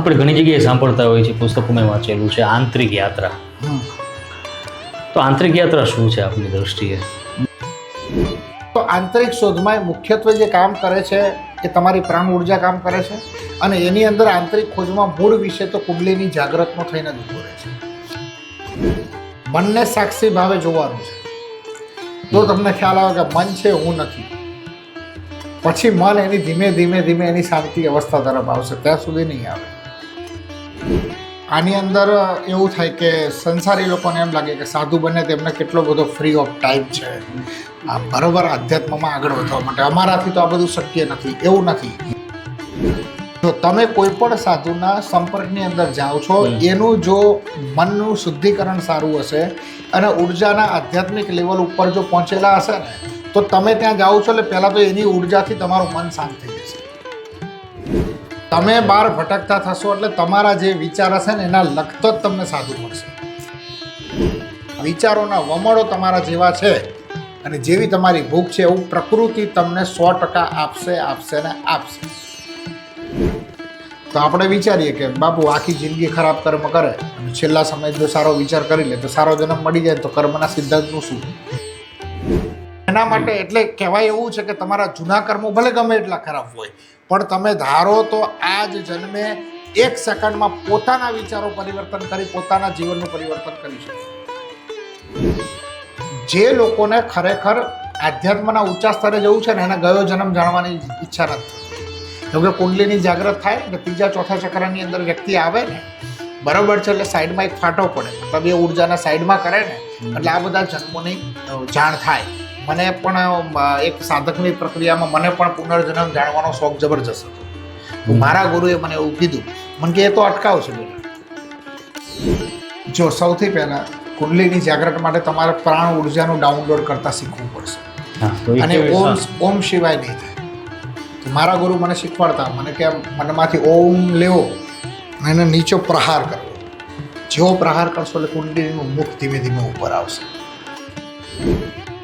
આપણે ઘણી જગ્યાએ સાંભળતા હોઈએ છીએ, પુસ્તકોમાં વાંચેલું છે આંતરિક યાત્રા. તો આંતરિક યાત્રા શું છે આપની દ્રષ્ટિએ? તો આંતરિક શોધમાં મુખ્યત્વે જે કામ કરે છે એ તમારી પ્રાણ ઉર્જા કામ કરે છે, અને એની અંદર આંતરિક ખોજમાં મૂળ વિશે તો કુંડલીની જાગૃતનો થઈને જ ઊભો રહે છે. મનને સાક્ષી ભાવે જોવાનું છે. તો તમને ખ્યાલ આવે કે મન છે, હું નથી. પછી મન એની ધીમે ધીમે ધીમે એની શાંતિ અવસ્થા તરફ આવશે, ત્યાં સુધી નહીં આવે. આની અંદર એવું થાય કે સંસારી લોકોને એમ લાગે કે સાધુ બને તેમને કેટલો બધો ફ્રી ઓફ ટાઈમ છે આ બરોબર આધ્યાત્મમાં આગળ વધવા માટે, અમારાથી તો આ બધું શક્ય નથી. એવું નથી. જો તમે કોઈ પણ સાધુના સંપર્કની અંદર જાઓ છો, એનું જો મનનું શુદ્ધિકરણ સારું હશે અને ઉર્જાના આધ્યાત્મિક લેવલ ઉપર જો પહોંચેલા હશે ને, તો તમે ત્યાં જાઓ છો એટલે પહેલાં તો એની ઉર્જાથી તમારું મન શાંત થઈ જશે. તમે બહાર ભટકતા થશો એટલે તમારા જે વિચાર હશે ને એના લગતો જ તમને સાધુ મળશે. વિચારોના વમળો તમારા જેવા છે અને જેવી તમારી ભૂખ છે એવું પ્રકૃતિ તમને 100% આપશે ને આપશે. તો આપણે વિચારીએ કે બાપુ આખી જિંદગી ખરાબ કર્મ કરે અને છેલ્લા સમયે જો સારો વિચાર કરી લે તો સારો જન્મ મળી જાય, તો કર્મના સિદ્ધાંતનું શું? એના માટે એટલે કહેવાય એવું છે કે તમારા જૂના કર્મો ભલે ગમે એટલા ખરાબ હોય, પણ તમે ધારો તો આ જ જન્મે 1 સેકન્ડમાં પોતાના વિચારો પરિવર્તન કરી પોતાના જીવનનું પરિવર્તન કરી શકો. જે લોકોને ખરેખર આધ્યાત્મના ઊંચા સ્તરે જવું છે ને એને ગયો જન્મ જાણવાની ઈચ્છા નથી થતી. જોકે કુંડલીની જાગૃત થાય ને 3જા 4થા ચક્રની અંદર વ્યક્તિ આવે ને, બરાબર છે, એટલે સાઈડમાં એક ફાટો પડે, મતલબ એ ઉર્જાના સાઈડમાં કરે ને એટલે આ બધા જન્મોની જાણ થાય. મને પણ એક સાધકની પ્રક્રિયામાં મને પણ પુનર્જન્મ જાણવાનો શોખ જબરજસ્ત હતો. મારા ગુરુએ મને એવું કીધું, મને કે એ તો અટકાવ છે બેટા. જો સૌથી પહેલાં કુંડલીની જાગૃત માટે તમારે પ્રાણ ઉર્જાનું ડાઉનલોડ કરતાં શીખવું પડશે, અને ઓમ શિવાય નહીં થાય. તો મારા ગુરુ મને શીખવાડતા, મને કે મનમાંથી ઓમ લેવો અને એને નીચો પ્રહાર કરવો. જેવો પ્રહાર કરશો એટલે કુંડલીનું મુખ ધીમે ધીમે ઉપર આવશે.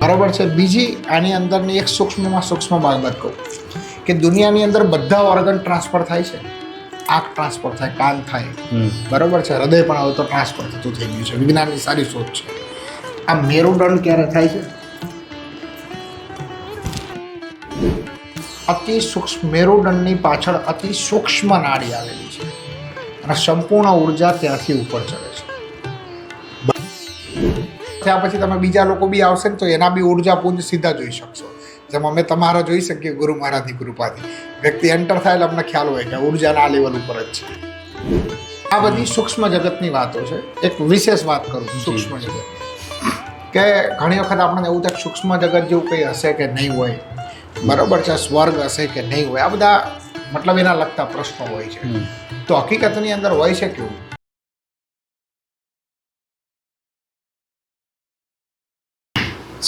બરાબર છે. બીજી આની અંદરની એક સૂક્ષ્મમાં સૂક્ષ્મ બાબત કહું કે દુનિયાની અંદર બધા ઓર્ગન ટ્રાન્સફર થાય છે. આંખ ટ્રાન્સફર થાય, કાન થાય, બરાબર છે, હૃદય પણ હવે તો ટ્રાન્સફર થતું થઈ ગયું છે. વિજ્ઞાનની સારી શોધ છે. આ મેરુદંડ ક્યારે થાય છે? અતિ સૂક્ષ્મ મેરુદંડની પાછળ અતિ સૂક્ષ્મ નાડી આવેલી છે અને સંપૂર્ણ ઉર્જા ત્યાંથી ઉપર ચડે છે. ત્યાં પછી તમે બીજા લોકો બી આવશે ને તો એના બી ઉર્જા પુંજ સીધા જોઈ શકશો, જેમ અમે તમારા જોઈ શકીએ ગુરુ મહારાજની કૃપાથી. વ્યક્તિ એન્ટર થાય એટલે અમને ખ્યાલ હોય કે ઉર્જાના આ લેવલ ઉપર જ છે. આ બધી સૂક્ષ્મ જગતની વાતો છે. એક વિશેષ વાત કરું સૂક્ષ્મ જગત, કે ઘણી વખત આપણને એવું થાય સૂક્ષ્મ જગત જેવું કંઈ હશે કે નહીં હોય, બરાબર છે, સ્વર્ગ હશે કે નહીં હોય, આ બધા મતલબ એના લગતા પ્રશ્નો હોય છે. તો હકીકતની અંદર હોય છે કેવું?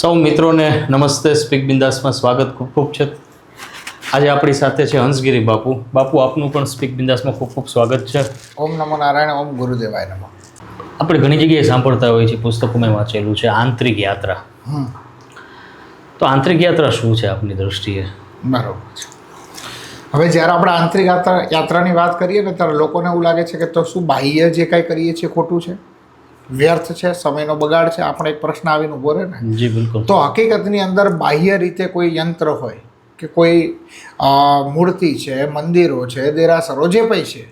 સૌ મિત્રોને નમસ્તે. સ્પીક બિંદાસમાં સ્વાગત ખૂબ ખૂબ છે. આજે આપણી સાથે છે હંસગીરી બાપુ. બાપુ, આપનું પણ સ્પીક બિંદાસમાં ખૂબ ખૂબ સ્વાગત છે. ઓમ નમો નારાયણ, ઓમ ગુરુદેવાય નમઃ. આપણે ઘણી જગ્યાએ સાંભળતા હોઈએ છીએ, પુસ્તકોમાં વાંચેલું છે આંતરિક યાત્રા. તો આંતરિક યાત્રા શું છે આપની દ્રષ્ટિએ? બરાબર છે. હવે જ્યારે આપણે આંતરિક યાત્રાની વાત કરીએ ને ત્યારે લોકોને એવું લાગે છે કે તો શું બાહ્ય જે કાંઈ કરીએ છીએ ખોટું છે, વ્યર્થ છે, સમયનો બગાડ છે? આપણે એક પ્રશ્ન આવીને ઊભો રહે ને. જી બિલકુલ. તો હકીકતની અંદર બાહ્ય રીતે કોઈ યંત્ર હોય કે કોઈ મૂર્તિ છે, મંદિરો છે, દેરાસરો, જે કંઈ છે,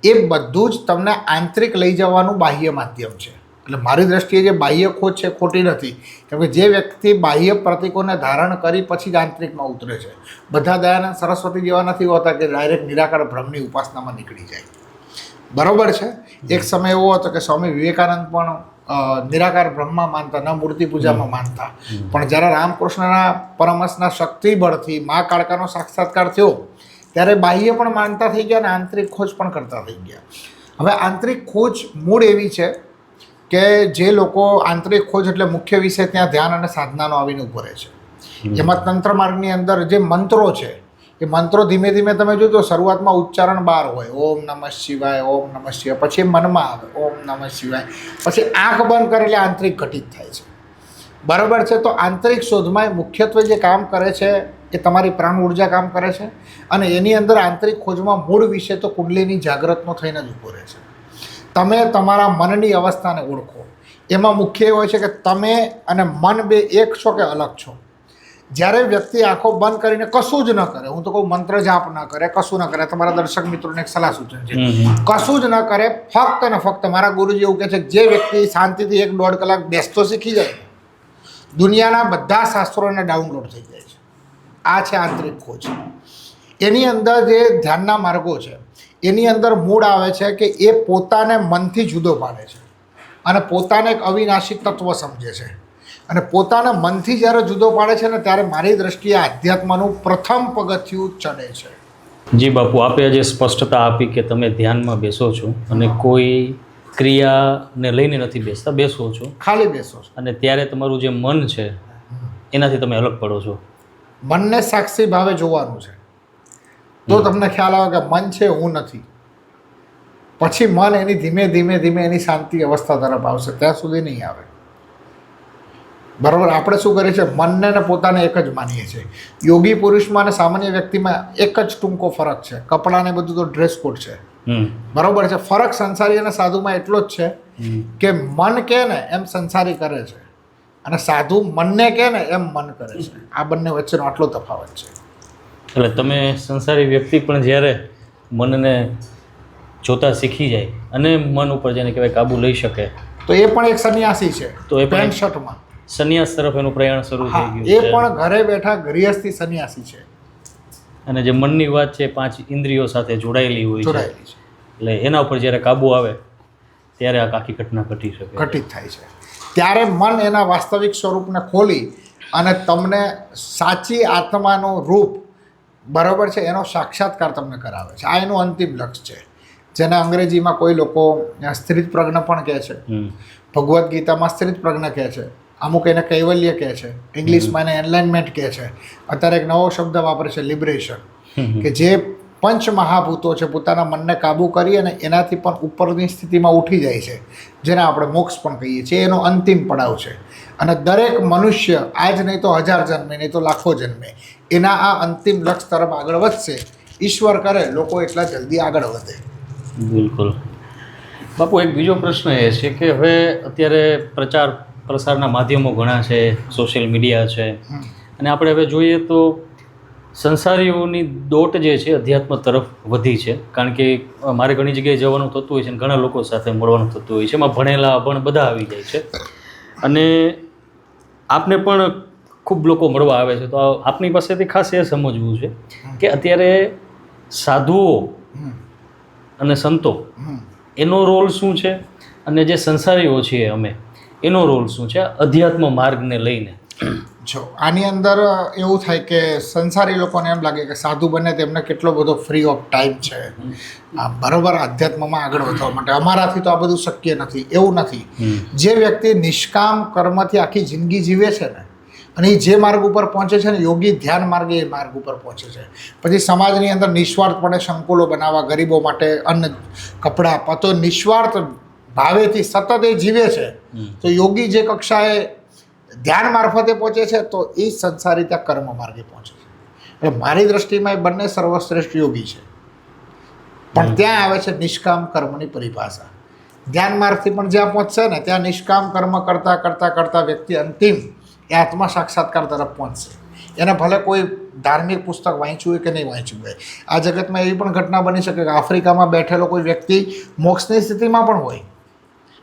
એ બધું જ તમને આંતરિક લઈ જવાનું બાહ્ય માધ્યમ છે. એટલે મારી દ્રષ્ટિએ જે બાહ્ય ખોજ છે ખોટી નથી, કેમ કે જે વ્યક્તિ બાહ્ય પ્રતિકોને ધારણ કરી પછી જ આંતરિકમાં ઉતરે છે. બધા દયાનંદ સરસ્વતી જેવા નથી હોતા કે ડાયરેક્ટ નિરાકાર બ્રહ્મની ઉપાસનામાં નીકળી જાય. બરોબર છે. એક સમય એવો હતો કે સ્વામી વિવેકાનંદ પણ નિરાકાર બ્રહ્મા માનતા, ન મૂર્તિ પૂજામાં માનતા, પણ જ્યારે રામકૃષ્ણના પરમહંસના શક્તિ બળથી મા કાળકાનો સાક્ષાત્કાર થયો ત્યારે બાહ્ય પણ માનતા થઈ ગયા અને આંતરિક ખોજ પણ કરતા થઈ ગયા. હવે આંતરિક ખોજ મૂળ એવી છે કે જે લોકો આંતરિક ખોજ એટલે મુખ્ય વિષય ત્યાં ધ્યાન અને સાધનાનો આવીને ઊભો રહે છે. એમાં તંત્ર માર્ગની અંદર જે મંત્રો છે એ મંત્રો ધીમે ધીમે તમે જોજો શરૂઆતમાં ઉચ્ચારણ 12 હોય, ઓમ નમઃ શિવાય, ઓમ નમઃ શિવાય, પછી મનમાં આવે ઓમ નમઃ શિવાય, પછી આંખ બંધ કરે એટલે આંતરિક ઘટિત થાય છે. બરાબર છે. તો આંતરિક શોધમાં મુખ્યત્વે જે કામ કરે છે એ તમારી પ્રાણ ઉર્જા કામ કરે છે અને એની અંદર આંતરિક ખોજમાં મૂળ વિશે તો કુંડલીની જાગ્રતનો થઈને જ ઊભો રહે છે. તમે તમારા મનની અવસ્થાને ઓળખો. એમાં મુખ્ય એ હોય છે કે તમે અને મન બે એક છો કે અલગ છો. જ્યારે વ્યક્તિ આંખો બંધ કરીને કશું જ ન કરે, હું તો કહું મંત્ર જાપ ન કરે, કશું ન કરે, તમારા દર્શક મિત્રોને એક સલાહ સૂચન છે, કશું જ ન કરે, ફક્ત ને ફક્ત મારા ગુરુજી એવું કહે છે કે જે વ્યક્તિ શાંતિથી 1-1.5 કલાક બેસતો શીખી જાય, દુનિયાના બધા શાસ્ત્રોને ડાઉનલોડ થઈ જાય છે. આ છે આંતરિક ખોજ. એની અંદર જે ધ્યાનના માર્ગો છે એની અંદર મૂળ આવે છે કે એ પોતાને મનથી જુદો પાડે છે અને પોતાને એક અવિનાશી તત્વ સમજે છે. અને પોતાના મનથી જ્યારે જુદો પાડે છે ને ત્યારે મારી દ્રષ્ટિએ આધ્યાત્મનું પ્રથમ પગથિયું ચડે છે. જી બાપુ, આપે આજે સ્પષ્ટતા આપી કે તમે ધ્યાનમાં બેસો છો અને કોઈ ક્રિયાને લઈને નથી બેસતા, બેસો છો, ખાલી બેસો છો અને ત્યારે તમારું જે મન છે એનાથી તમે અલગ પડો છો. મનને સાક્ષી ભાવે જોવાનું છે તો તમને ખ્યાલ આવે કે મન છે, હું નથી. પછી મન એની ધીમે ધીમે ધીમે એની શાંતિ અવસ્થા તરફ આવશે, ત્યાં સુધી નહીં આવે. બરાબર? આપણે શું કરીએ છીએ, મનને ને પોતાને એક જ માનીએ છીએ. યોગી પુરુષમાં અને સામાન્ય વ્યક્તિમાં એક જ ટૂંકો ફરક છે, કપડાને બધું તો ડ્રેસ કોડ છે. બરાબર છે? ફરક સંસારી અને સાધુમાં એટલો જ છે કે મન કહે ને એમ સંસારી કરે છે અને સાધુ મનને કહે ને એમ મન કરે છે. આ બંને વચ્ચેનો આટલો તફાવત છે. એટલે તમે સંસારી વ્યક્તિ પણ જ્યારે મનને જોતા શીખી જાય અને મન ઉપર જેને કહેવાય કાબુ લઈ શકે, તો એ પણ એક સંન્યાસી છે. તો એ પણ પેન્ટ શર્ટમાં સંન્યાસ તરફ એનું પ્રયાણ શરૂ થઈ ગયું એ છે. પણ ઘરે બેઠા ગૃહસ્થી સંન્યાસી છે, અને જે મનની વાત છે 5 ઇન્દ્રિયો સાથે જોડાયેલી હોય છે, જોડાયેલી છે, એટલે એના ઉપર જ્યારે કાબુ આવે ત્યારે આ આખી ઘટના ઘટી શકે, ઘટિત થાય છે. ત્યારે મન એના વાસ્તવિક સ્વરૂપને ખોલી અને તમને સાચી આત્માનું રૂપ, બરાબર છે, એનો સાક્ષાત્કાર તમને કરાવે છે. આ એનું અંતિમ લક્ષ્ય છે, જેને અંગ્રેજીમાં કોઈ લોકો સ્થિત પ્રજ્ઞ પણ કહે છે, ભગવદ્ ગીતામાં સ્થિત પ્રજ્ઞ કહે છે, અમુક એને કૈવલ્ય કહે છે, ઇંગ્લિશમાં એને એનલાઇનમેન્ટ કહે છે. અત્યારે એક નવો શબ્દ વાપરે છે, લિબરેશન, કે જે પંચ મહાભૂતો છે પોતાના મનને કાબૂ કરી અને એનાથી પણ ઉપરની સ્થિતિમાં ઉઠી જાય છે, જેને આપણે મોક્ષ પણ કહીએ છીએ. એનો અંતિમ પડાવ છે. અને દરેક મનુષ્ય આજ નહીં તો 1000 જન્મે, નહીં તો લાખો જન્મે, એના આ અંતિમ લક્ષ્ય તરફ આગળ વધશે. ઈશ્વર કરે લોકો એટલા જલ્દી આગળ વધે. બિલકુલ. બાપુ, એક બીજો પ્રશ્ન એ છે કે હવે અત્યારે પ્રચાર પ્રસારના માધ્યમો ઘણા છે, સોશિયલ મીડિયા છે, અને આપણે હવે જોઈએ તો સંસારીઓની દોટ જે છે અધ્યાત્મ તરફ વધી છે. કારણ કે મારે ઘણી જગ્યાએ જવાનું થતું હોય છે અને ઘણા લોકો સાથે મળવાનું થતું હોય છે. એમાં ભણેલા અભણ બધા આવી જાય છે અને આપને પણ ખૂબ લોકો મળવા આવે છે. તો આપની પાસેથી ખાસ એ સમજવું છે કે અત્યારે સાધુઓ અને સંતો એનો રોલ શું છે અને જે સંસારીઓ છીએ અમે એનો રોલ શું છે અધ્યાત્મ માર્ગને લઈને? જો આની અંદર એવું થાય કે સંસારી લોકોને એમ લાગે કે સાધુ બને તેમને કેટલો બધો ફ્રી ઓફ ટાઈમ છે, બરાબર, આધ્યાત્મમાં આગળ વધવા માટે. અમારાથી તો આ બધું શક્ય નથી. એવું નથી. જે વ્યક્તિ નિષ્કામ કર્મથી આખી જિંદગી જીવે છે ને, અને એ જે માર્ગ ઉપર પહોંચે છે ને, યોગી ધ્યાન માર્ગે એ માર્ગ ઉપર પહોંચે છે. પછી સમાજની અંદર નિસ્વાર્થપણે સંકુલો બનાવવા, ગરીબો માટે અન્ન કપડાં આપવા, તો નિસ્વાર્થ ભાવેથી સતત એ જીવે છે. તો યોગી જે કક્ષાએ ધ્યાન મારફતે પહોંચે છે તો એ સંસારી ત્યાં કર્મ માર્ગે પહોંચે છે. એટલે મારી દ્રષ્ટિમાં એ બંને સર્વશ્રેષ્ઠ યોગી છે. પણ ત્યાં આવે છે નિષ્કામ કર્મની પરિભાષા. ધ્યાન માર્ગથી પણ જ્યાં પહોંચશે ને ત્યાં નિષ્કામ કર્મ કરતાં કરતાં કરતાં વ્યક્તિ અંતિમ એ આત્મા સાક્ષાત્કાર તરફ પહોંચશે. એને ભલે કોઈ ધાર્મિક પુસ્તક વાંચ્યું હોય કે નહીં વાંચ્યું હોય. આ જગતમાં એવી પણ ઘટના બની શકે કે આફ્રિકામાં બેઠેલો કોઈ વ્યક્તિ મોક્ષની સ્થિતિમાં પણ હોય,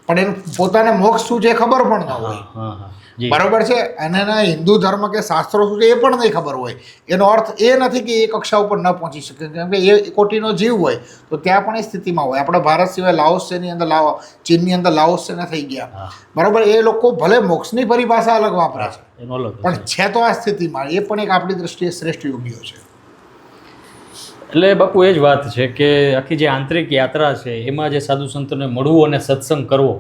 પણ એને પોતાને મોક્ષ શું છે ખબર પણ ન હોય. બરાબર છે? અને એના હિન્દુ ધર્મ કે શાસ્ત્રો શું છે એ પણ નહીં ખબર હોય. એનો અર્થ એ નથી કે એ કક્ષા ઉપર ન પહોંચી શકે, કેમ કે એ કોટીનો જીવ હોય તો ત્યાં પણ એ સ્થિતિમાં હોય. આપણે ભારત સિવાય લાઓસની અંદર ચીનની અંદર લાઓસને થઈ ગયા, બરાબર, એ લોકો ભલે મોક્ષની પરિભાષા અલગ વાપરે છે પણ છે તો આ સ્થિતિમાં. એ પણ એક આપણી દ્રષ્ટિએ શ્રેષ્ઠ યોગીઓ છે. એટલે બાપુ એ જ વાત છે કે આખી જે આંતરિક યાત્રા છે એમાં જે સાધુ સંતોને મળવું અને સત્સંગ કરવો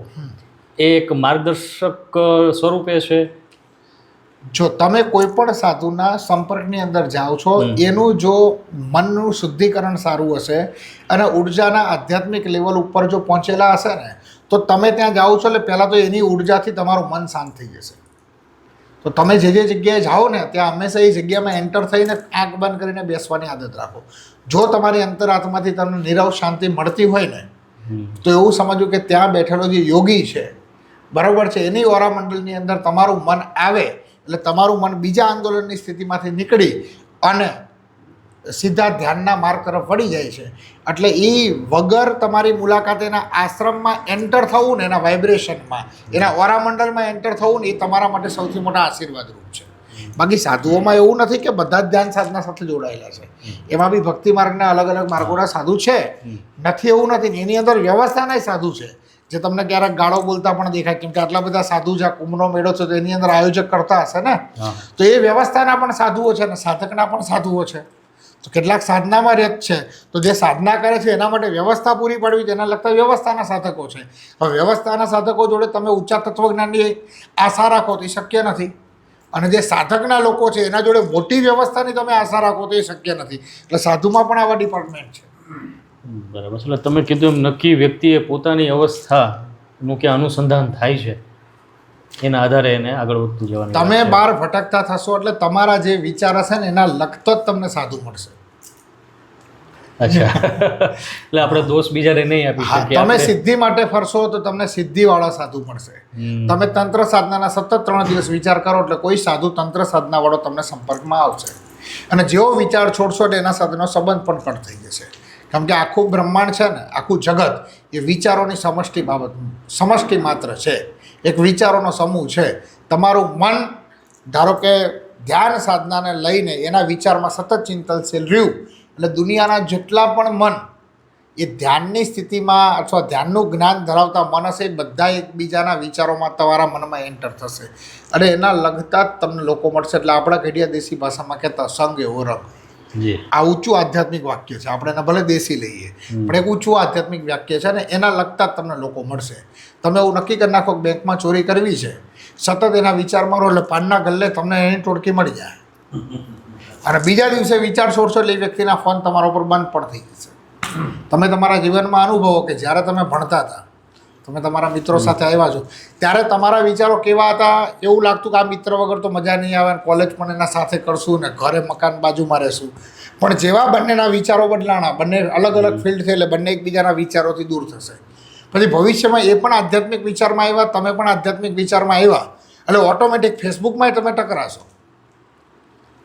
એ એક માર્ગદર્શક સ્વરૂપે છે. જો તમે કોઈ પણ સાધુના સંપર્કની અંદર જાઓ છો, એનું જો મનનું શુદ્ધિકરણ સારું હશે અને ઉર્જાના આધ્યાત્મિક લેવલ ઉપર જો પહોંચેલા હશે ને, તો તમે ત્યાં જાઓ છો એટલે પહેલાં તો એની ઉર્જાથી તમારું મન શાંત થઈ જશે. તો તમે જે જગ્યાએ જાઓ ને ત્યાં હંમેશા એ જગ્યામાં એન્ટર થઈને આંખ બંધ કરીને બેસવાની આદત રાખો. જો તમારી અંતરાત્માથી તમને નીરવ શાંતિ મળતી હોય ને તો એવું સમજવું કે ત્યાં બેઠેલો જે યોગી છે, બરાબર છે, એની ઓરા મંડળની અંદર તમારું મન આવે એટલે તમારું મન બીજા આંદોલનની સ્થિતિમાંથી નીકળી અને સીધા ધ્યાનના માર્ગ તરફ વળી જાય છે. એટલે એ વગર તમારી મુલાકાતે એના આશ્રમમાં એન્ટર થવું ને એના વાઇબ્રેશનમાં, એના ઓરા મંડળમાં એન્ટર થવું ને એ તમારા માટે સૌથી મોટા આશીર્વાદરૂપ છે. બાકી સાધુઓમાં એવું નથી કે બધા જ ધ્યાન સાધના સાથે જોડાયેલા છે. એમાં બી ભક્તિ માર્ગના અલગ અલગ માર્ગોના સાધુ છે, નથી એવું નથી. એની અંદર વ્યવસ્થાના સાધુ છે જે તમને ક્યારેક ગાળો બોલતા પણ દેખાય, કેમ કે આટલા બધા સાધુ છે, કુંભનો મેળો છે, તો એની અંદર આયોજક કરતા હશે ને, તો એ વ્યવસ્થાના પણ સાધુઓ છે અને સાધકના પણ સાધુઓ છે. તો કેટલાક સાધનામાં રત છે, તો જે સાધના કરે છે એના માટે વ્યવસ્થા પૂરી પાડવી, તેના લગતા વ્યવસ્થાના સાધકો છે. હવે વ્યવસ્થાના સાધકો જોડે તમે ઊંચા તત્વજ્ઞાનની આશા રાખો તો એ શક્ય નથી, અને જે સાધકના લોકો છે એના જોડે મોટી વ્યવસ્થાની તમે આશા રાખો તો એ શક્ય નથી. એટલે સાધુમાં પણ આવા ડિપાર્ટમેન્ટ છે. બરાબર. એટલે તમે કીધું એમ નક્કી વ્યક્તિએ પોતાની અવસ્થાનું કે અનુસંધાન થાય છે, એના આધારે એને આગળ વધતું જવાનું. તમે બહાર ભટકતા થશો એટલે તમારા જે વિચાર હશે ને એના લગતો જ તમને સાધુ મળશે. અચ્છા. એટલે આપણે દોષ બીજાને નહીં આપી શકીએ. તમે સિદ્ધિ માટે ફરશો તો તમને સિદ્ધિવાળા સાધુ મળશે. તમે તંત્ર સાધનાના સતત 3 દિવસ વિચાર કરો એટલે કોઈ સાધુ તંત્ર સાધનાવાળો તમને સંપર્કમાં આવશે, અને જેવો વિચાર છોડશો એટલે એના સાથેનો સંબંધ પણ કટ થઈ જશે. કેમ કે આખું બ્રહ્માંડ છે ને, આખું જગત એ વિચારોની સમષ્ટિ માત્ર છે, એક વિચારોનો સમૂહ છે. તમારું મન ધારો કે ધ્યાન સાધનાને લઈને એના વિચારમાં સતત ચિંતનશીલ રહ્યું એટલે દુનિયાના જેટલા પણ મન એ ધ્યાનની સ્થિતિમાં અથવા ધ્યાનનું જ્ઞાન ધરાવતા મન હશે, બધા એકબીજાના વિચારોમાં તમારા મનમાં એન્ટર થશે અને એના લગતા જ તમને લોકો મળશે. એટલે આપણા ઘડિયા દેશી ભાષામાં કહેતા સંગ એવો રંગ. આ ઊંચું આધ્યાત્મિક વાક્ય છે, આપણે એને ભલે દેશી લઈએ પણ એક ઊંચું આધ્યાત્મિક વાક્ય છે ને એના લગતા જ તમને લોકો મળશે. તમે એવું નક્કી કરી નાખો કે બેંકમાં ચોરી કરવી છે, સતત એના વિચારમાં રહો એટલે પાનના ગલ્લે તમને એની ટોળકી મળી જાય, અને બીજા દિવસે વિચાર છોડશો એટલે એ વ્યક્તિના ફોન તમારા ઉપર બંધ પણ થઈ જશે. તમે તમારા જીવનમાં અનુભવો કે જ્યારે તમે ભણતા હતા, તમે તમારા મિત્રો સાથે આવ્યા છો ત્યારે તમારા વિચારો કેવા હતા, એવું લાગતું કે આ મિત્ર વગર તો મજા નહીં આવે, કોલેજ પણ એના સાથે કરશું ને ઘરે મકાન બાજુમાં રહેશું. પણ જેવા બંનેના વિચારો બદલાણા, બંને અલગ અલગ ફિલ્ડ છે એટલે બંને એકબીજાના વિચારોથી દૂર થશે. પછી ભવિષ્યમાં એ પણ આધ્યાત્મિક વિચારમાં આવ્યા, તમે પણ આધ્યાત્મિક વિચારમાં આવ્યા, એટલે ઓટોમેટિક ફેસબુકમાં તમે ટકરાશો,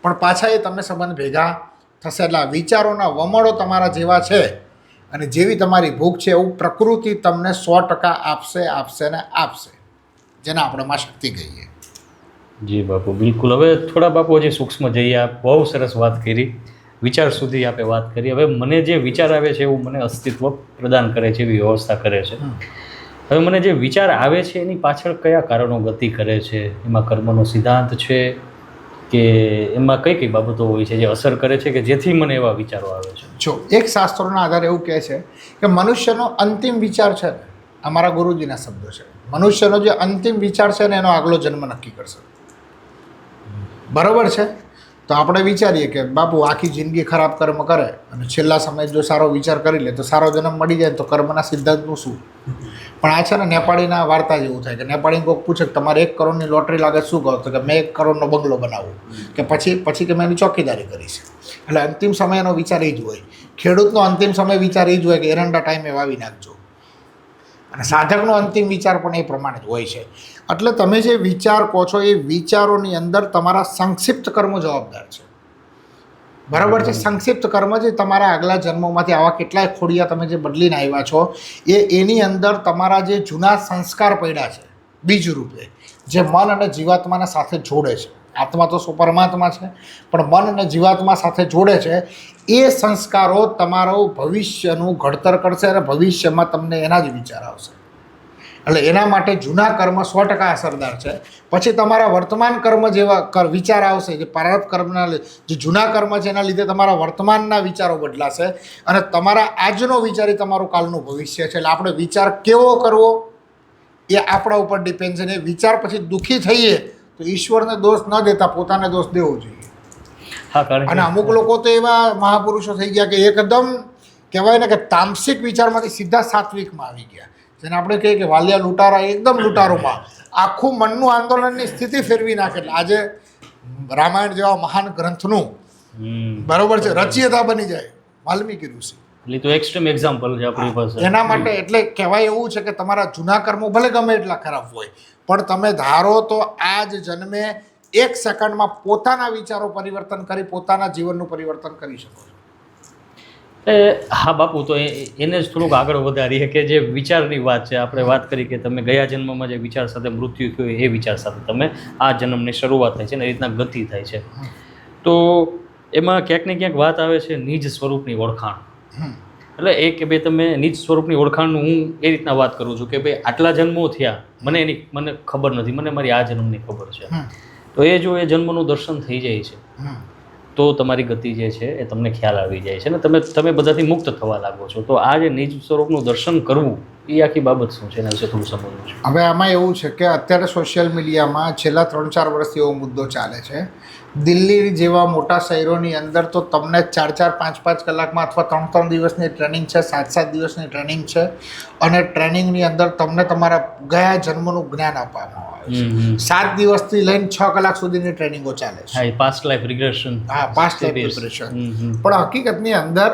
પણ પાછા એ તમે સંબંધ ભેગા થશે. એટલે આ વિચારોના વમળો તમારા જેવા છે અને જેવી તમારી ભૂખ છે એવું પ્રકૃતિ તમને 100% આપશે ને આપશે, જેને આપણે માં શક્તિ કહીએ. જી બાપુ, બિલકુલ. હવે થોડા બાપુ હજી સૂક્ષ્મ જઈએ. આપ બહુ સરસ વાત કરી, વિચાર સુધી આપે વાત કરી. હવે મને જે વિચાર આવે છે એવું મને અસ્તિત્વ પ્રદાન કરે છે, એવી વ્યવસ્થા કરે છે. હવે મને જે વિચાર આવે છે એની પાછળ કયા કારણો ગતિ કરે છે, એમાં કર્મનો સિદ્ધાંત છે કે એમાં કઈ કઈ બાબતો હોય છે જે અસર કરે છે કે જેથી મને એવા વિચારો આવે છે? જો એક શાસ્ત્રોના આધારે એવું કહે છે કે મનુષ્યનો અંતિમ વિચાર છે ને, અમારા ગુરુજીના શબ્દો છે, મનુષ્યનો જે અંતિમ વિચાર છે ને એનો આગલો જન્મ નક્કી કરશે. બરાબર છે? તો આપણે વિચારીએ કે બાપુ આખી જિંદગી ખરાબ કર્મ કરે અને છેલ્લા સમયે જો સારો વિચાર કરી લે તો સારો જન્મ મળી જાય, તો કર્મના સિદ્ધાંતનું શું? પણ આ છે ને નેપાળીના વાર્તા જેવું થાય કે નેપાળી કોઈક પૂછે કે તમારે 1 કરોડની લોટરી લાગે શું કહો, તો કે મેં 1 કરોડનો બંગલો બનાવું, કે પછી કે મેં એની ચોકીદારી કરીશ. એટલે અંતિમ સમયનો વિચાર એ જ હોય. ખેડૂતનો અંતિમ સમય વિચાર એ જ હોય કે એરંડા ટાઈમે વાવી નાખજો, અને સાધકનો અંતિમ વિચાર પણ એ પ્રમાણે જ હોય છે. એટલે તમે જે વિચાર કહો છો એ વિચારોની અંદર તમારા સંક્ષિપ્ત કર્મો જવાબદાર છે. બરાબર છે? સંક્ષિપ્ત કર્મ જે તમારા આગલા જન્મોમાંથી આવા કેટલાય ખોડિયા તમે જે બદલીને આવ્યા છો એની અંદર તમારા જે જૂના સંસ્કાર પડ્યા છે બીજ રૂપે, જે મન અને જીવાત્માના સાથે જોડે છે. આત્મા તો પરમાત્મા છે, પણ મન અને જીવાત્મા સાથે જોડે છે. એ સંસ્કારો તમારું ભવિષ્યનું ઘડતર કરશે અને ભવિષ્યમાં તમને એના જ વિચાર આવશે. એટલે એના માટે જૂના કર્મ 100% અસરદાર છે. પછી તમારા વર્તમાન કર્મ જેવા વિચાર આવશે, જે પ્રારબ્ધ કર્મના જે જૂના કર્મ છે એના લીધે તમારા વર્તમાનના વિચારો બદલાશે, અને તમારા આજનો વિચાર એ તમારું કાલનું ભવિષ્ય છે. એટલે આપણે વિચાર કેવો કરવો એ આપણા ઉપર ડિપેન્ડ છે. ને વિચાર પછી દુઃખી થઈએ તો ઈશ્વરને દોષ ન દેતા પોતાને દોષ દેવો જોઈએ. અને અમુક લોકો તો એવા મહાપુરુષો થઈ ગયા કે એકદમ કહેવાય ને કે તામસિક વિચારમાંથી સીધા સાત્વિકમાં આવી ગયા. જેને આપણે કહીએ કે વાલિયા લૂંટારા એકદમ લૂંટારોમાં આખું મનનું આંદોલનની સ્થિતિ ફેરવી નાખે. એટલે આજે રામાયણ જેવા મહાન ગ્રંથનું બરોબર છે રચયિતા બની જાય વાલ્મીકી ઋષિ. એટલે તો એક્સ્ટ્રીમ એક્ઝામ્પલ છે આપણી પાસે. એના માટે એટલે કહેવાય એવું છે કે તમારા જૂના કર્મો ભલે ગમે એટલા ખરાબ હોય પણ તમે ધારો તો આ જ જન્મે 1 સેકન્ડમાં પોતાના વિચારો પરિવર્તન કરી પોતાના જીવનનું પરિવર્તન કરી શકો છો. હા બાપુ, તો એને જ થોડુંક આગળ વધારીએ કે જે વિચારની વાત છે. આપણે વાત કરી કે તમે ગયા જન્મમાં જે વિચાર સાથે મૃત્યુ થયું એ વિચાર સાથે તમે આ જન્મની શરૂઆત થાય છે ને એ રીતના ગતિ થાય છે. તો એમાં ક્યાંક ને ક્યાંક વાત આવે છે નિજ સ્વરૂપની ઓળખાણ. એટલે એ કે ભાઈ તમે નિજ સ્વરૂપની ઓળખાણનું હું એ રીતના વાત કરું છું કે ભાઈ આટલા જન્મો થયા મને ખબર નથી, મને મારી આ જન્મની ખબર છે. તો એ જો એ જન્મનું દર્શન થઈ જાય છે તો તમારી ગતિ જે છે એ તમને ખ્યાલ આવી જાય છે ને તમે બધાથી મુક્ત થવા લાગો છો. તો આ જે નિજ સ્વરૂપનું દર્શન કરવું એ આખી બાબત શું છે એના વિશે થોડું સમજવું છે. હવે આમાં એવું છે કે અત્યારે સોશિયલ મીડિયામાં છેલ્લા 3-4 વર્ષથી એવો મુદ્દો ચાલે છે. દિલ્હી જેવા મોટા શહેરોની અંદર તો તમને 4-4, 5-5 કલાકમાં અથવા 3-3 દિવસની ટ્રેનિંગ છે, 7-7 દિવસની ટ્રેનિંગ છે અને ટ્રેનિંગની અંદર તમને તમારા ગયા જન્મનું જ્ઞાન આપવામાં આવે છે. 7 દિવસથી લઈને 6 કલાક સુધીની ટ્રેનિંગો ચાલે છે. હા, પાસ્ટ લાઈફ રિગ્રેશન. હા, પાસ્ટ લાઈફ રિગ્રેશન. પણ હકીકતની અંદર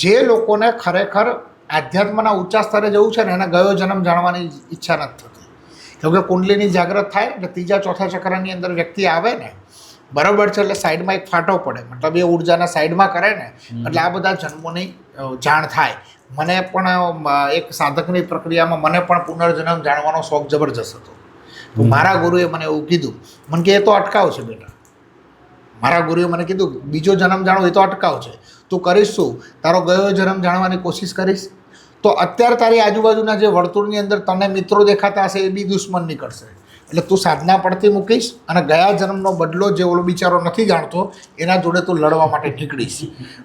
જે લોકોને ખરેખર આધ્યાત્મના ઊંચા સ્તરે જવું છે ને એને ગયો જન્મ જાણવાની ઈચ્છા નથી થતી. કેમકે કુંડલીની જાગૃત થાય એટલે 3-4 ચક્રની અંદર વ્યક્તિ આવે ને બરાબર છે એટલે સાઈડમાં એક ફાટો પડે, મતલબ એ ઉર્જાના સાઈડમાં કરે ને એટલે આ બધા જન્મોની જાણ થાય. મને પણ એક સાધકની પ્રક્રિયામાં મને પણ પુનર્જન્મ જાણવાનો શોખ જબરજસ્ત હતો. તો મારા ગુરુએ મને એવું કીધું, મને કે એ તો અટકાવ છે બેટા. મારા ગુરુએ મને કીધું બીજો જન્મ જાણવો એ તો અટકાવ છે, તું કરીશ શું? તારો ગયો જન્મ જાણવાની કોશિશ કરીશ તો અત્યારે તારી આજુબાજુના જે વર્તુળની અંદર તને મિત્રો દેખાતા હશે એ બી દુશ્મન નીકળશે. એટલે તું સાધના પડતી મૂકીશ અને ગયા જન્મનો બદલો જે ઓલો બિચારો નથી જાણતો એના જોડે તું લડવા માટે નીકળીશ.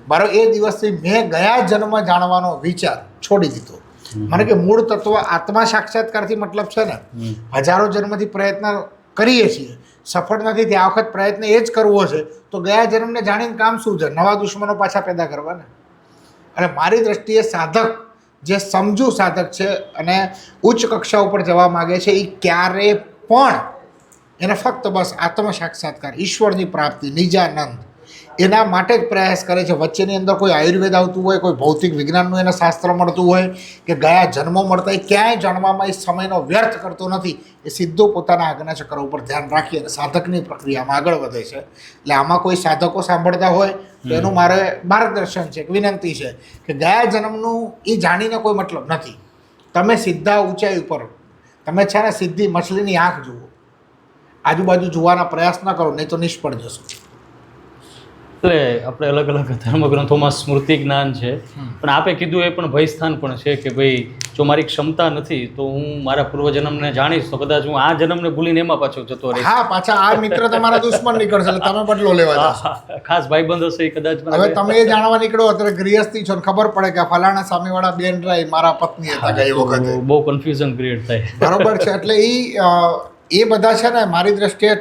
મારો એ દિવસથી મેં ગયા જન્મ જાણવાનો વિચાર છોડી દીધો. મને કે મૂળ તત્વ આત્મા સાક્ષાત્કારથી મતલબ છે ને, હજારો જન્મથી પ્રયત્ન કરીએ છીએ, સફળ નથી થયા, આ વખત પ્રયત્ન એ જ કરવો છે તો ગયા જન્મને જાણીને કામ શું છે? નવા દુશ્મનો પાછા પેદા કરવાના. અને મારી દ્રષ્ટિએ સાધક જે સમજુ સાધક છે અને ઉચ્ચ કક્ષા ઉપર જવા માગે છે એ ક્યારે પણ એને ફક્ત બસ આત્મ સાક્ષાત્કાર, ઈશ્વરની પ્રાપ્તિ, નિજાનંદ એના માટે જ પ્રયાસ કરે છે. વચ્ચેની અંદર કોઈ આયુર્વેદ આવતું હોય, કોઈ ભૌતિક વિજ્ઞાનનું એને શાસ્ત્ર મળતું હોય કે ગયા જન્મો મળતા હોય, ક્યાંય જાણવામાં એ સમયનો વ્યર્થ કરતો નથી. એ સીધો પોતાના આગળના ચક્ર ઉપર ધ્યાન રાખી અને સાધકની પ્રક્રિયામાં આગળ વધે છે. એટલે આમાં કોઈ સાધકો સાંભળતા હોય તો એનું મારે માર્ગદર્શન છે, વિનંતી છે કે ગયા જન્મનું એ જાણીને કોઈ મતલબ નથી. તમે સીધા ઊંચાઈ ઉપર તમે છે ને સીધી મછલીની આંખ જુઓ, આજુબાજુ જોવાના પ્રયાસ ન કરો, નહીં તો નિષ્ફળ જશો. એટલે આપણે અલગ અલગ ધર્મગ્રંથોમાં સ્મૃતિ જ્ઞાન છે, પણ આપે કીધું એ પણ ભયસ્થાન પણ છે કે ભાઈ જો મારી ક્ષમતા નથી તો હું મારા પૂર્વજન્મને જાણીશ તો કદાચ હું આ જન્મને ભૂલીને એમાં પાછો જતો રહીશ. હા, પાછા આ મિત્ર તમારા દુશ્મન નીકળશે એટલે તમે બદલો લેવા જશો. ખાસ ભાઈબંધ હશે એ કદાચ. હવે તમે એ જાણવા નીકળો અત્યારે ગૃહસ્થી છો ને ખબર પડે કે ફલાણા સામેવાળા બેન રહી મારા પત્ની હતા ગઈ વખતે, બહુ કન્ફ્યુઝન ક્રિએટ થાય. બરોબર છે. એટલે એ બધા છે ને મારી દ્રષ્ટિએ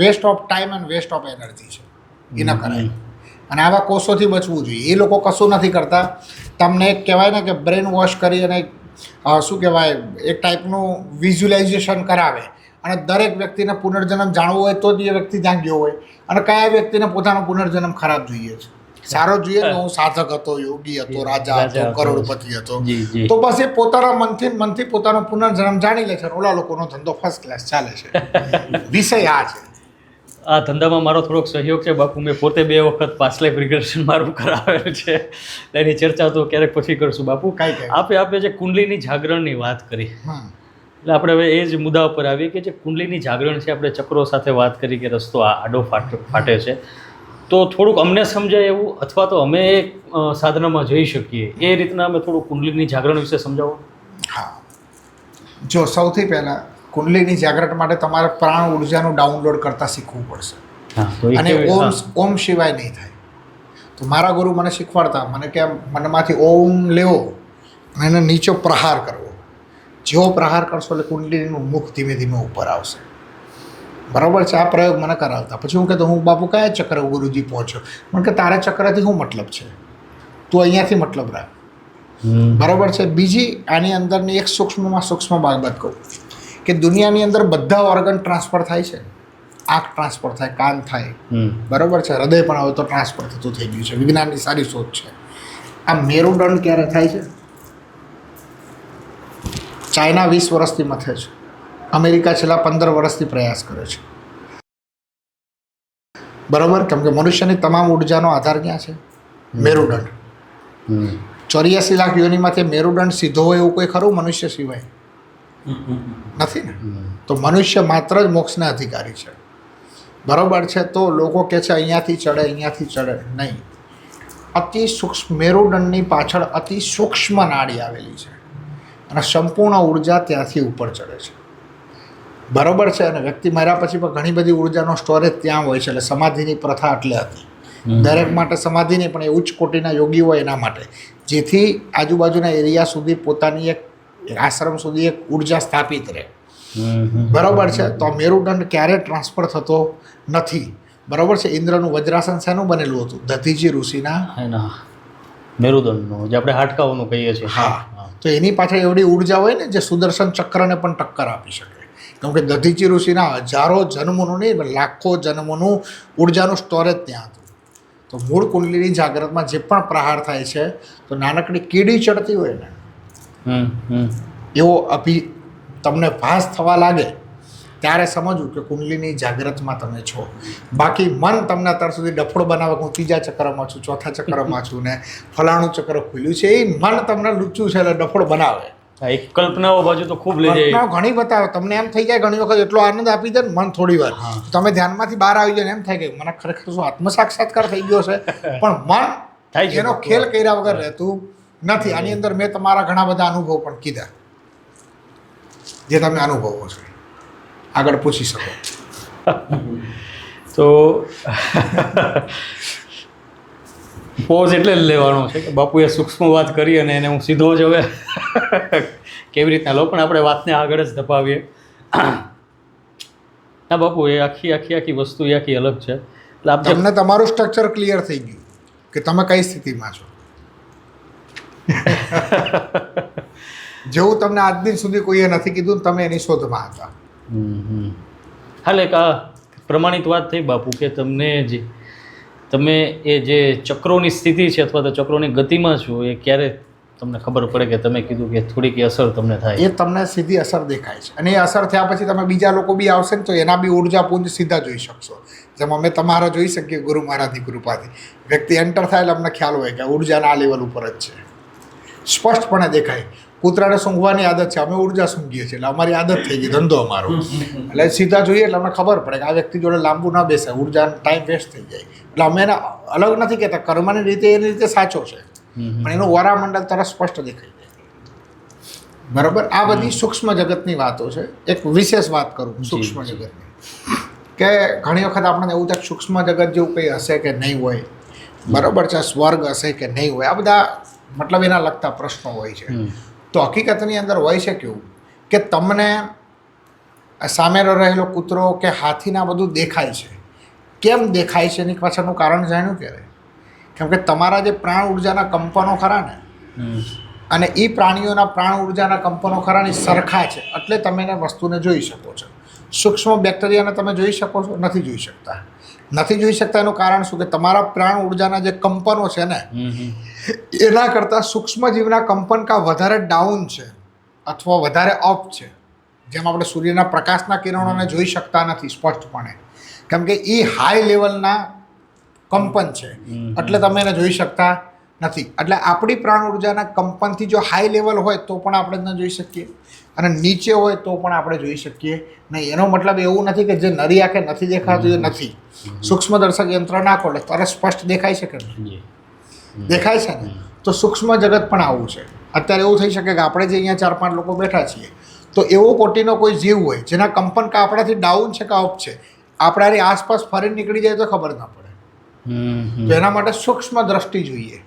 waste of time and waste of energy છે, એ ન કરાય. અને આવા કોષોથી બચવું જોઈએ. એ લોકો કશું નથી કરતા, તમને એક કહેવાય ને કે બ્રેન વોશ કરી અને શું કહેવાય એક ટાઈપનું વિઝ્યુલાઇઝેશન કરાવે અને દરેક વ્યક્તિને પુનર્જન્મ જાણવો હોય તો જ એ વ્યક્તિ ત્યાં ગયો હોય. અને કયા વ્યક્તિને પોતાનો પુનર્જન્મ ખરાબ જોઈએ છે? સારો જોઈએ કે હું સાધક હતો, યોગી હતો, રાજા હતો, કરોડપતિ હતો, તો બસ એ પોતાના મનથી પોતાનો પુનર્જન્મ જાણી લે છે. ઓલા લોકોનો ધંધો ફર્સ્ટ ક્લાસ ચાલે છે. વિષય આ છે. આ ધંધામાં મારો થોડોક સહયોગ છે બાપુ. મેં પોતે 2 વખત પાસ્ટ લાઈફ રિગ્રેશન મારું કરાવેલું છે. એની ચર્ચા તો ક્યારેક પછી કરશું બાપુ. આપે જે કુંડલીની જાગરણની વાત કરી એટલે આપણે હવે એ જ મુદ્દા ઉપર આવીએ કે જે કુંડલીની જાગરણ છે, આપણે ચક્રો સાથે વાત કરી કે રસ્તો આડો ફાટે છે, તો થોડુંક અમને સમજાય એવું અથવા તો અમે સાધનામાં જઈ શકીએ એ રીતના અમે થોડું કુંડલીની જાગરણ વિશે સમજાવો. હા, જો સૌથી પહેલાં કુંડલીની જાગૃત માટે તમારે પ્રાણ ઉર્જાનું ડાઉનલોડ કરતાં શીખવું પડશે. અને ઓમ સિવાય નહીં થાય. તો મારા ગુરુ મને શીખવાડતા, મને કે મનમાંથી ઓમ લેવો અને એને નીચો પ્રહાર કરવો. જેવો પ્રહાર કરશો એટલે કુંડલીનું મુખ ધીમે ધીમે ઉપર આવશે. બરાબર છે. આ પ્રયોગ મને કરાવતા. પછી હું કહેતો હું બાપુ કયા ચક્ર ગુરુજી પહોંચ્યો? મને કે તારા ચક્રથી શું મતલબ છે? તું અહીંયાથી મતલબ રાખ. બરાબર છે. બીજી આની અંદરની એક સૂક્ષ્મમાં સૂક્ષ્મ બાબત કહું કે દુનિયાની અંદર બધા ઓર્ગન ટ્રાન્સફર થાય છે. આંખ ટ્રાન્સફર થાય, કાન થાય, બરાબર છે, હૃદય પણ હવે તો ટ્રાન્સફર થતું થઈ ગયું છે. વિજ્ઞાનની સારી શોધ છે. આ મેરુદંડ ક્યારે થાય છે? ચાઇના 20 વર્ષથી મથે છે. અમેરિકા છેલ્લા 15 વર્ષથી પ્રયાસ કરે છે. બરાબર, કેમ કે મનુષ્યની તમામ ઉર્જાનો આધાર ક્યાં છે? મેરુદંડ. 84 લાખ યોનિમાંથી મેરુદંડ સીધો હોય એવું કોઈ ખરું મનુષ્ય સિવાય? નથી ને. તો મનુષ્ય માત્ર જ મોક્ષના અધિકારી છે. બરાબર છે. તો લોકો કહે છે અહીંયાથી ચડે, અહીંયાથી ચડે, નહીં. અતિ સૂક્ષ્મ મેરુદંડની પાછળ અતિ સૂક્ષ્મ નાડી આવેલી છે અને સંપૂર્ણ ઉર્જા ત્યાંથી ઉપર ચડે છે. બરાબર છે. અને વ્યક્તિ મર્યા પછી પણ ઘણી બધી ઉર્જાનો સ્ટોરેજ ત્યાં હોય છે. એટલે સમાધિની પ્રથા એટલે હતી. દરેક માટે સમાધિ નહીં, પણ એ ઉચ્ચ કોટીના યોગી હોય એના માટે, જેથી આજુબાજુના એરિયા સુધી પોતાની એક આશ્રમ સુધી એક ઉર્જા સ્થાપિત રહે. બરાબર છે. તો મેરુદંડ ક્યારે ટ્રાન્સફર થતો નથી. બરાબર છે. ઇન્દ્રનું વજ્રાસન શેનું બનેલું હતું? દધીચી ઋષિના મેરુદંડનું, જે આપણે હાડકાઓનું કહીએ છીએ. હા. તો એની પાછળ એવડી ઉર્જા હોય ને જે સુદર્શન ચક્રને પણ ટક્કર આપી શકે. કેમ કે દધીચી ઋષિના હજારો જન્મોનું નહીં, લાખો જન્મોનું ઉર્જાનું સ્ટોરેજ ત્યાં હતું. તો મૂળ કુંડલીની જાગ્રતમાં જે પણ પ્રહાર થાય છે, તો નાનકડી કીડી ચડતી હોય ને એવો તમને ભાસ થવા લાગે ત્યારે સમજવું કે કુંડલીની જાગ્રતમાં તમે છો. બાકી મન તમને અત્યાર સુધી ડફોડ બનાવે કે હું 3જા ચક્રમાં છું, 4થા ચક્રમાં છું ને ફલાણું ચક્ર ખુલ્યું છે, એ મન તમને લૂચું છે એટલે ડફોડ બનાવે. એક કલ્પનાઓ બાજુ તો ખૂબ લઈ જાય, ઘણી બતાવે. તમને એમ થઈ જાય ઘણી વખત એટલો આનંદ આપી દે ને મન થોડી વાર, તમે ધ્યાનમાંથી બહાર આવી જાય એમ થાય કે મને ખરેખર શું આત્મ સાક્ષાત્કાર થઈ ગયો છે. પણ મન એનો ખેલ કર્યા વગર રહેતું નથી. આની અંદર મેં તમારા ઘણા બધા અનુભવ પણ કીધા જે તમે અનુભવો છો, આગળ પૂછી શકો. તો પોઝ એટલે જ લેવાનો છે કે બાપુએ સૂક્ષ્મ વાત કરી અને એને હું સીધો જ હવે કેવી રીતના લો, પણ આપણે વાતને આગળ જ ધપાવીએ. ના બાપુ, એ આખી વસ્તુ એ આખી અલગ છે. એટલે આપ તમને તમારું સ્ટ્રક્ચર ક્લિયર થઈ ગયું કે તમે કઈ સ્થિતિમાં છો. જેવું તમને આજ દિન સુધી કોઈએ નથી કીધું, તમે એની શોધમાં હતા. હાલ એક આ પ્રમાણિત વાત થઈ બાપુ કે તમે એ જે ચક્રોની સ્થિતિ છે અથવા તો ચક્રોની ગતિમાં છો, એ ક્યારે તમને ખબર પડે કે તમે કીધું કે થોડીક અસર તમને થાય? એ તમને સીધી અસર દેખાય છે. અને એ અસર થયા પછી તમે બીજા લોકો બી આવશે ને તો એના બી ઉર્જા પુંજ સીધા જોઈ શકશો. જેમ અમે તમારા જોઈ શકીએ ગુરુ મહારાજની કૃપાથી. વ્યક્તિ એન્ટર થાય એટલે અમને ખ્યાલ હોય કે ઉર્જાના આ લેવલ ઉપર જ છે. સ્પષ્ટપણે દેખાય. કૂતરાને સૂંઘવાની આદત છે, અમે ઉર્જા સૂંઘીએ છીએ એટલે અમારી આદત થઈ ગઈ, ધંધો અમારો. એટલે સીધા જોઈએ એટલે અમને ખબર પડે કે આ વ્યક્તિ જોડે લાંબુ ના બેસે, ઉર્જાનો ટાઈમ વેસ્ટ થઈ જાય. એટલે અમે એને અલગ નથી કહેતા, કર્મની રીતે એની રીતે સાચો છે, પણ એનું વરામંડળ તરફ સ્પષ્ટ દેખાઈ જાય. બરાબર. આ બધી સૂક્ષ્મ જગતની વાતો છે. એક વિશેષ વાત કરું સૂક્ષ્મ જગતની, કે ઘણી વખત આપણને એવું થાય સૂક્ષ્મ જગત જેવું કંઈ હશે કે નહીં હોય, બરાબર છે, સ્વર્ગ હશે કે નહીં હોય, આ બધા મતલબ એના લગતા પ્રશ્નો હોય છે. તો હકીકતની અંદર હોય છે કેવું કે તમને સામે રહેલો કૂતરો કે હાથીના બધું દેખાય છે. કેમ દેખાય છે એની પાછળનું કારણ જાણ્યું ક્યારે? કેમ કે તમારા જે પ્રાણ ઉર્જાના કંપનો ખરા ને, અને એ પ્રાણીઓના પ્રાણ ઉર્જાના કંપનો ખરા ને સરખા છે, એટલે તમે એને વસ્તુને જોઈ શકો છો. સૂક્ષ્મ બેક્ટેરિયાને તમે જોઈ શકો છો? નથી જોઈ શકતા. નથી જોઈ શકતા એનું કારણ શું કે તમારા પ્રાણ ઉર્જાના જે કંપનો છે ને એના કરતાં સૂક્ષ્મ જીવના કંપન કા વધારે ડાઉન છે અથવા વધારે અપ છે. જેમ આપણે સૂર્યના પ્રકાશના કિરણોને જોઈ શકતા નથી સ્પષ્ટપણે, કેમ કે એ હાઈ લેવલના કંપન છે, એટલે તમે એને જોઈ શકતા નથી. એટલે આપણી પ્રાણ ઉર્જાના કંપનથી જો હાઈ લેવલ હોય તો પણ આપણે ન જોઈ શકીએ, અને નીચે હોય તો પણ આપણે જોઈ શકીએ નહીં. એનો મતલબ એવું નથી કે જે નરી આંખે નથી દેખાતું એ નથી. સૂક્ષ્મ દર્શક યંત્ર નાખો એટલે તરત સ્પષ્ટ દેખાય છે કે દેખાય છે ને. તો સૂક્ષ્મ જગત પણ આવું છે. અત્યારે એવું થઈ શકે કે આપણે જે અહીંયા 4-5 લોકો બેઠા છીએ, તો એવો કોટીનો કોઈ જીવ હોય જેના કંપન કા આપણાથી ડાઉન છે કે અપ છે, આપણાની આસપાસ ફરી નીકળી જાય તો ખબર ના પડે. તો એના માટે સૂક્ષ્મ દ્રષ્ટિ જોઈએ.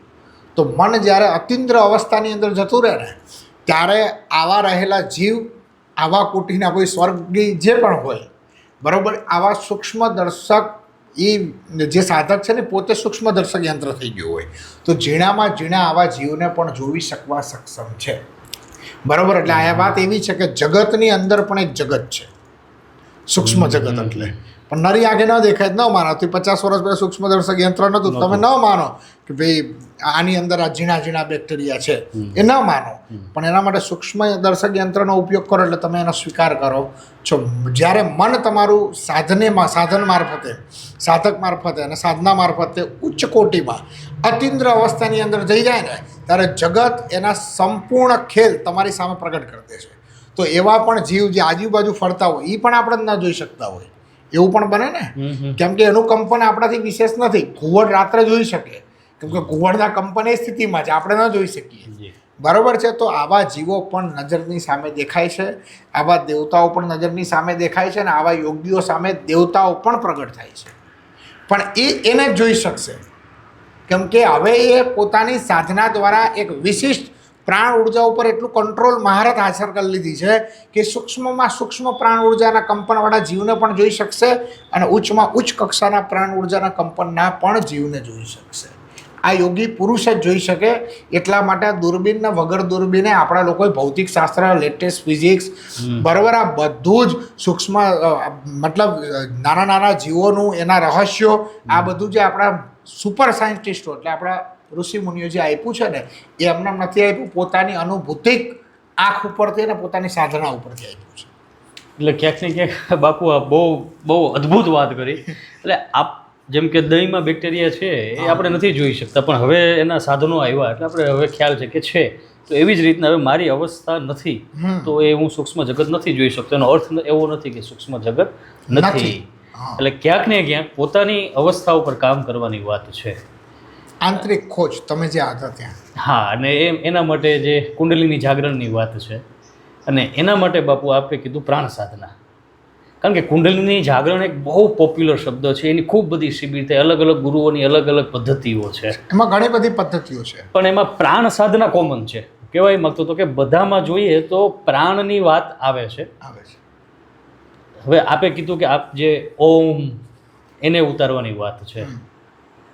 તો મન જ્યારે અતિન્દ્ર અવસ્થાની અંદર જતું રહે ને, ત્યારે આવા રહેલા જીવ, આવા કોટીના કોઈ સ્વર્ગી જે પણ હોય, બરાબર, આવા સૂક્ષ્મ દર્શક એ જે સાધક છે ને પોતે સૂક્ષ્મદર્શક યંત્ર થઈ ગયું હોય તો ઝીણામાં ઝીણા આવા જીવને પણ જોઈ શકવા સક્ષમ છે. બરાબર? એટલે આ વાત એવી છે કે જગતની અંદર પણ એક જગત છે, સૂક્ષ્મ જગત. એટલે પણ નરી આંખે ન દેખાય ન માનો. 50 વર્ષ પહેલાં સૂક્ષ્મદર્શક યંત્ર નહોતું, તમે ન માનો કે ભાઈ આની અંદર આ ઝીણા ઝીણા બેક્ટેરિયા છે, એ ન માનો. પણ એના માટે સૂક્ષ્મ દર્શક યંત્રનો ઉપયોગ કરો એટલે તમે એનો સ્વીકાર કરો છો. જ્યારે મન તમારું સાધન મારફતે, સાધક મારફતે અને સાધના મારફતે ઉચ્ચ કોટીમાં અતિન્દ્ર અવસ્થાની અંદર જઈ જાય ને ત્યારે જગત એના સંપૂર્ણ ખેલ તમારી સામે પ્રગટ કરી દે છે. તો એવા પણ જીવ જે આજુબાજુ ફરતા હોય એ પણ આપણે ન જોઈ શકતા હોય એવું પણ બને ને. કેમ કે એનું કંપન આપણાથી વિશેષ નથી. ઘુવડ રાત્રે જોઈ શકે, કેમ કે ઘુવડના કંપન એ સ્થિતિમાં છે, આપણે ન જોઈ શકીએ. બરાબર છે? તો આવા જીવો પણ નજરની સામે દેખાય છે, આવા દેવતાઓ પણ નજરની સામે દેખાય છે, અને આવા યોગીઓ સામે દેવતાઓ પણ પ્રગટ થાય છે. પણ એને જ જોઈ શકશે, કેમ કે હવે એ પોતાની સાધના દ્વારા એક વિશિષ્ટ પ્રાણ ઉર્જા ઉપર એટલું કંટ્રોલ મહારત હાંસલ કરી લીધી છે કે સૂક્ષ્મમાં સૂક્ષ્મ પ્રાણ ઉર્જાના કંપનવાળા જીવને પણ જોઈ શકશે અને ઉચ્ચમાં ઉચ્ચ કક્ષાના પ્રાણ ઉર્જાના કંપનના પણ જીવને જોઈ શકશે. આ યોગી પુરુષ જ જોઈ શકે. એટલા માટે દૂરબીનને વગર દૂરબીને આપણા લોકોએ ભૌતિક શાસ્ત્ર, લેટેસ્ટ ફિઝિક્સ, બરાબર, આ બધું જ સૂક્ષ્મ મતલબ નાના નાના જીવોનું એના રહસ્યો, આ બધું જે આપણા સુપર સાયન્ટિસ્ટો એટલે આપણા ઋષિ મુનિઓ જે આપ્યું છે ને એ એમને નથી આપ્યું, પોતાની અનુભૂતિક આંખ ઉપરથી અને પોતાની સાધના ઉપરથી આપ્યું છે. એટલે ક્યાંક ને ક્યાંક બાપુ આ બહુ અદ્ભુત વાત કરી. એટલે જેમ કે દહીંમાં બેક્ટેરિયા છે એ આપણે નથી જોઈ શકતા, પણ હવે એના સાધનો આવ્યા એટલે આપણે હવે ખ્યાલ છે કે છે. તો એવી જ રીતના હવે મારી અવસ્થા નથી તો એ હું સૂક્ષ્મ જગત નથી જોઈ શકતો. એનો અર્થ એવો નથી કે સૂક્ષ્મ જગત નથી. એટલે ક્યાંક ને ક્યાંક પોતાની અવસ્થા ઉપર કામ કરવાની વાત છે. આંતરિક ખોજ તમે જે હતા ત્યાં. હા, અને એના માટે જે કુંડલીની જાગરણની વાત છે, અને એના માટે બાપુ આપે કીધું પ્રાણ સાધના. કારણ કે કુંડલીની જાગરણ એક બહુ પોપ્યુલર શબ્દ છે, એની ખૂબ બધી શિબિર થાય, અલગ અલગ ગુરુઓની અલગ અલગ પદ્ધતિઓ છે, એમાં ઘણી બધી પદ્ધતિઓ છે, પણ એમાં પ્રાણ સાધના કોમન છે. કહેવાય માંગતો હતો કે બધામાં જોઈએ તો પ્રાણની વાત આવે છે. હવે આપે કીધું કે આપ જે ઓમ એને ઉતારવાની વાત છે.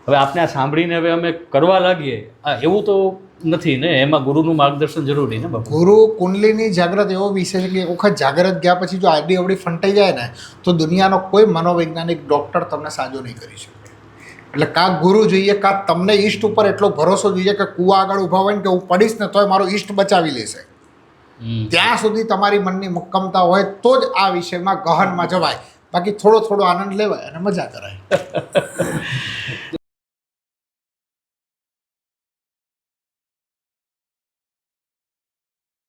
હવે આપણે આ સાંભળીને હવે અમે કરવા લાગીએ એવું તો નથી ને, એમાં ગુરુનું માર્ગદર્શન જરૂરી ને બાપુ. ગુરુ કુંડલીની જાગ્રત એવો વિષય છે કે એક વખત જાગ્રત ગયા પછી જો આડી અવડી ફંટાઈ જાય ને તો દુનિયાનો કોઈ મનોવૈજ્ઞાનિક ડૉક્ટર તમને સાજો નહીં કરી શકે. એટલે કાં ગુરુ જોઈએ, કાં તમને ઈષ્ટ ઉપર એટલો ભરોસો જોઈએ કે કૂવા આગળ ઊભા હોય ને કે હું પડીશ ને તોય મારો ઈષ્ટ બચાવી લેશે. ત્યાં સુધી તમારી મનની મક્કમતા હોય તો જ આ વિષયમાં ગહનમાં જવાય. બાકી થોડો આનંદ લેવાય અને મજા કરાય.